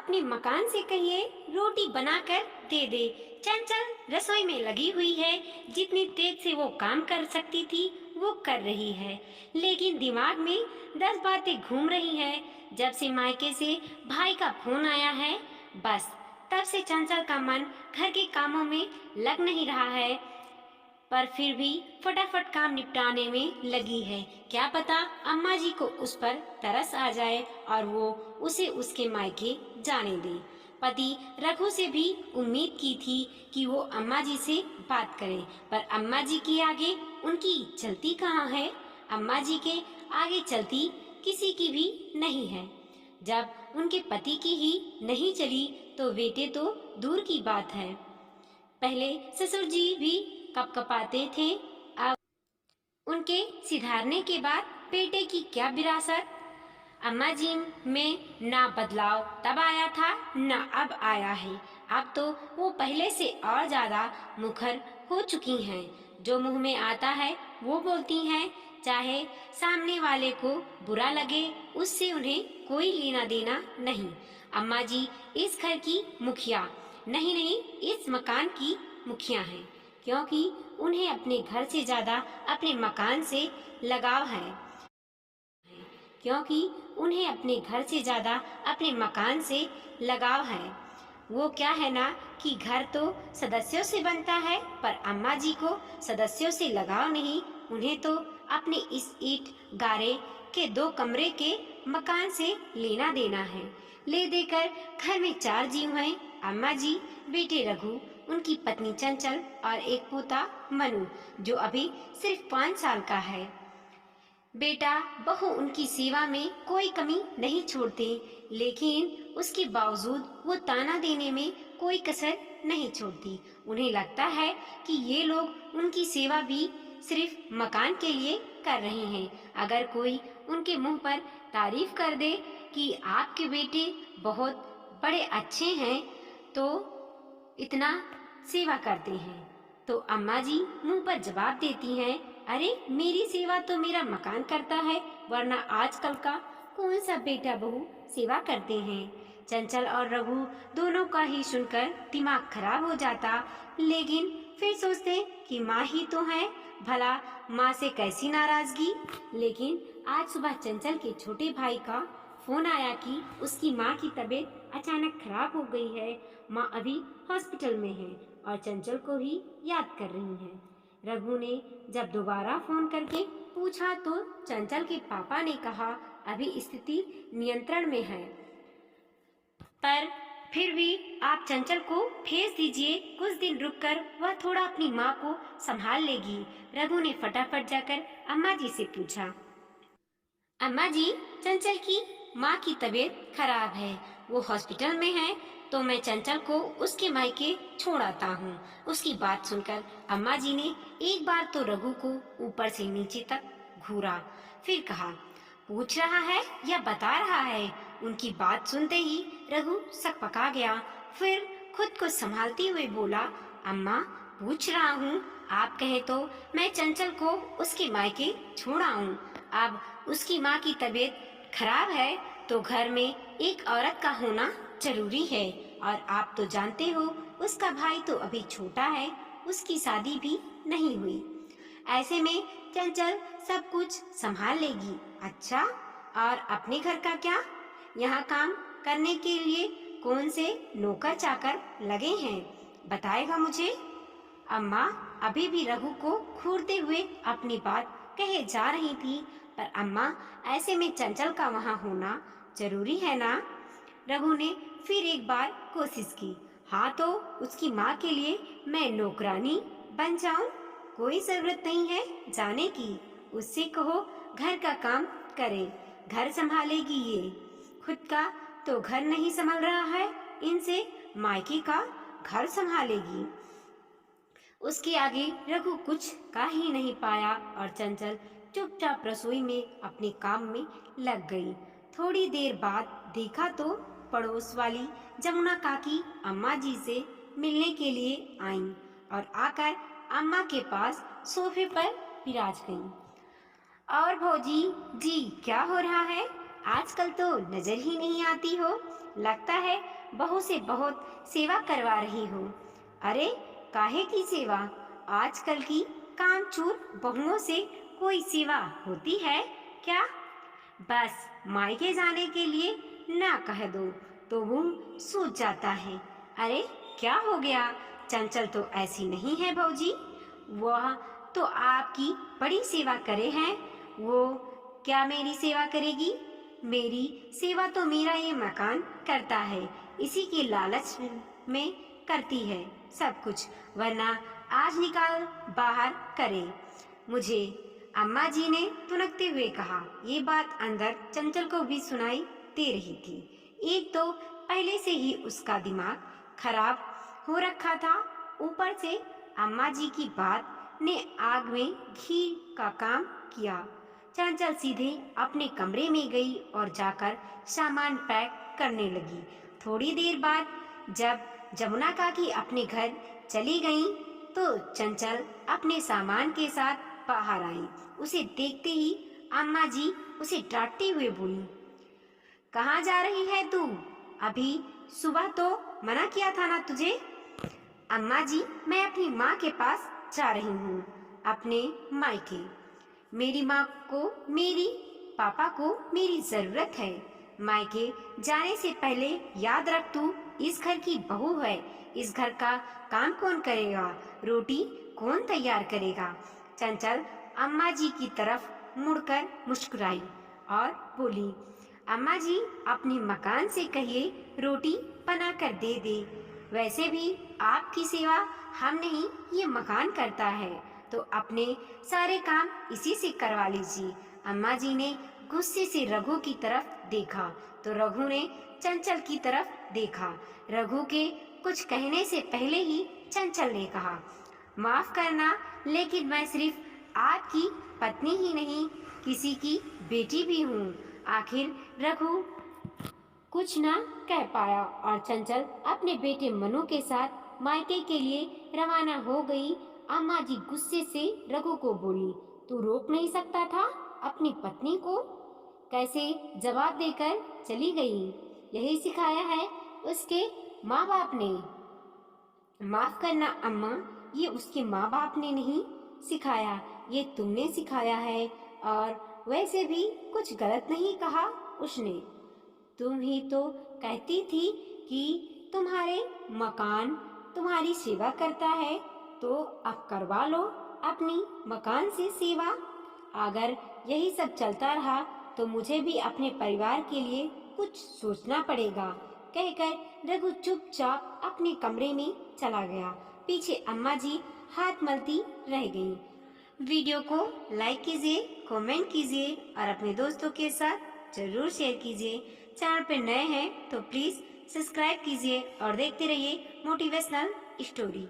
अपने मकान से कहिए रोटी बनाकर दे दे। चंचल रसोई में लगी हुई है, जितनी तेज से वो काम कर सकती थी वो कर रही है, लेकिन दिमाग में 10 बातें घूम रही है। जब से मायके से भाई का फोन आया है, बस तब से चंचल का मन घर के कामों में लग नहीं रहा है, पर फिर भी फटाफट काम निपटाने में लगी है। क्या पता अम्मा जी को उस पर तरस आ जाए और वो उसे उसके मायके जाने दे। पति रघु से भी उम्मीद की थी कि वो अम्मा जी से बात करे, पर अम्मा जी के आगे उनकी चलती कहाँ है। अम्मा जी के आगे चलती किसी की भी नहीं है। जब उनके पति की ही नहीं चली तो बेटे तो दूर की बात है। पहले ससुर जी भी कपकपाते थे, अब उनके सिधारने के बाद बेटे की क्या विरासत। अम्मा जी में ना बदलाव तब आया था ना अब आया है। अब तो वो पहले से और ज्यादा मुखर हो चुकी हैं। जो मुंह में आता है वो बोलती हैं, चाहे सामने वाले को बुरा लगे उससे उन्हें कोई लेना देना नहीं। अम्मा जी इस घर की मुखिया नहीं नहीं, इस मकान की मुखिया हैं, क्योंकि उन्हें अपने घर से ज्यादा अपने मकान से लगाव है। क्योंकि उन्हें अपने घर से ज्यादा अपने मकान से लगाव है। वो क्या है ना कि घर तो सदस्यों से बनता है, पर अम्मा जी को सदस्यों से लगाव नहीं। उन्हें तो अपने इस ईंट गारे के 2 कमरे के मकान से लेना देना है। ले देकर घर में 4 जीव हैं, अम्मा जी, बेटे रघु, उनकी पत्नी चंचल और एक पोता मनु, जो अभी सिर्फ 5 साल का है। बेटा बहू उनकी सेवा में कोई कमी नहीं छोड़ते, लेकिन उसके बावजूद वो ताना देने में कोई कसर नहीं छोड़ती। उन्हें लगता है कि ये लोग उनकी सेवा भी सिर्फ मकान के लिए कर रहे हैं। अगर कोई उनके मुंह पर तारीफ कर दे कि आपके बेटे बहुत बड़े अच्छे हैं, तो इतना सेवा करते हैं, तो अम्मा जी मुंह पर जवाब देती हैं, अरे मेरी सेवा तो मेरा मकान करता है, वरना आजकल का कौन सा बेटा बहू सेवा करते हैं। चंचल और रघु दोनों का ही सुनकर दिमाग खराब हो जाता, लेकिन फिर सोचते कि माँ ही तो है, भला माँ से कैसी नाराजगी। लेकिन आज सुबह चंचल के छोटे भाई का फोन आया कि उसकी माँ की तबीयत अचानक खराब हो गई है। माँ अभी हॉस्पिटल में है और चंचल को ही याद कर रही हैं। रघु ने जब दोबारा फोन करके पूछा तो चंचल के पापा ने कहा, अभी स्थिति नियंत्रण में है, पर फिर भी आप चंचल को भेज दीजिए, कुछ दिन रुककर वह थोड़ा अपनी माँ को संभाल लेगी। रघु ने फटाफट जाकर अम्मा जी से पूछा, अम्मा जी, चंचल की माँ की तबीयत खराब है, वो हॉस्पिटल में है, तो मैं चंचल को उसके मायके छोड़ आता हूँ। उसकी बात सुनकर अम्मा जी ने एक बार तो रघु को ऊपर से नीचे तक घूरा, फिर कहा, पूछ रहा है या बता रहा है। उनकी बात सुनते ही रघु सकपका गया, फिर खुद को संभालते हुए बोला, अम्मा पूछ रहा हूँ, आप कहे तो मैं चंचल को उसके मायके छोड़ आऊं। अब उसकी माँ की तबीयत खराब है तो घर में एक औरत का होना जरूरी है, और आप तो जानते हो उसका भाई तो अभी छोटा है, उसकी शादी भी नहीं हुई। ऐसे में चंचल सब कुछ संभाल लेगी। अच्छा, और अपने घर का क्या? यहाँ काम करने के लिए कौन से नौकर चाकर लगे हैं, बताएगा मुझे? अम्मा अभी भी रघु को घूरते हुए अपनी बात कहे जा रही थी, पर अम्मा ऐसे में चंचल का वहाँ होना जरूरी है ना। रघु ने फिर एक बार कोशिश की, हाँ तो उसकी माँ के लिए मैं नौकरानी बन जाऊं, कोई जरूरत नहीं है जाने की। उससे कहो घर का काम करे, घर संभालेगी ये, खुद का तो घर नहीं संभाल रहा है, इनसे मायके का घर संभालेगी। उसके आगे रघु कुछ कह ही नहीं पाया और चंचल चुपचाप रसोई में अपने काम में लग गई। थोड़ी देर बाद देखा तो पड़ोस वाली जमुना काकी अम्मा जी से मिलने के लिए आईं और आकर अम्मा के पास सोफे पर विराज गईं। और भौजी जी क्या हो रहा है, आजकल तो नजर ही नहीं आती हो, लगता है बहू से बहुत सेवा करवा रही हो। अरे काहे की सेवा? आजकल की कामचोर बहुओं से कोई सेवा होती है क्या? बस मायके जाने के लिए ना कह दो तो वो सूझ जाता है। अरे क्या हो गया? चंचल तो ऐसी नहीं है भौजी। वह तो आपकी बड़ी सेवा करे हैं। वो क्या मेरी सेवा करेगी? मेरी सेवा तो मेरा ये मकान करता है, इसी के लालच में करती है सब कुछ, वरना आज निकाल बाहर करे मुझे। अम्मा जी ने तुनकते हुए कहा। ये बात अंदर चंचल को भी सुनाई दे रही थी। एक तो पहले से ही उसका दिमाग खराब हो रखा था, ऊपर से अम्मा जी की बात ने आग में घी का काम किया। चंचल सीधे अपने कमरे में गई और जाकर सामान पैक करने लगी। थोड़ी देर बाद जब जमुना काकी अपने घर चली गईं, तो चंचल अपने सामान के साथ बाहर आई। उसे देखते ही अम्मा जी उसे डांटते हुए बोली, कहाँ जा रही है तू? अभी सुबह तो मना किया था ना तुझे? अम्मा जी, मैं अपनी माँ के पास जा रही हूँ, अपने मायके। मेरी माँ को मेरी पापा को मेरी जरूरत है। मायके जाने से पहले याद रख, तू इस घर की बहू है। इस घर का काम कौन करेगा? रोटी कौन तैयार करेगा? चंचल अम्मा जी की तरफ मुड़कर मुस्कुराई और बोली, अम्मा जी अपने मकान से कहिए रोटी बना कर दे दे। वैसे भी आपकी सेवा हम नहीं, ये मकान करता है, तो अपने सारे काम इसी से करवा लीजिए। अम्मा जी ने गुस्से से रघु की तरफ देखा तो रघु ने चंचल की तरफ देखा। रघु के कुछ कहने से पहले ही चंचल ने कहा, माफ करना, लेकिन मैं सिर्फ आपकी पत्नी ही नहीं, किसी की बेटी भी हूँ। आखिर रघु कुछ ना कह पाया और चंचल अपने बेटे मनु के साथ मायके के लिए रवाना हो गई। अम्मा जी गुस्से से रघु को बोली, तू रोक नहीं सकता था अपनी पत्नी को? कैसे जवाब देकर चली गई? यही सिखाया है उसके माँ बाप ने। माफ करना अम्मा, ये उसके माँ बाप ने नहीं सिखाया, ये तुमने सिखाया है। और वैसे भी कुछ गलत नहीं कहा उसने। तुम ही तो कहती थी कि तुम्हारे मकान तुम्हारी सेवा करता है, तो अब करवा लो अपनी मकान से सेवा। अगर यही सब चलता रहा तो मुझे भी अपने परिवार के लिए कुछ सोचना पड़ेगा। कहकर रघु चुपचाप अपने कमरे में चला गया। पीछे अम्मा जी हाथ मलती रह गईं। वीडियो को लाइक कीजिए, कमेंट कीजिए और अपने दोस्तों के साथ जरूर शेयर कीजिए। चैनल पर नए हैं तो प्लीज सब्सक्राइब कीजिए और देखते रहिए मोटिवेशनल स्टोरी।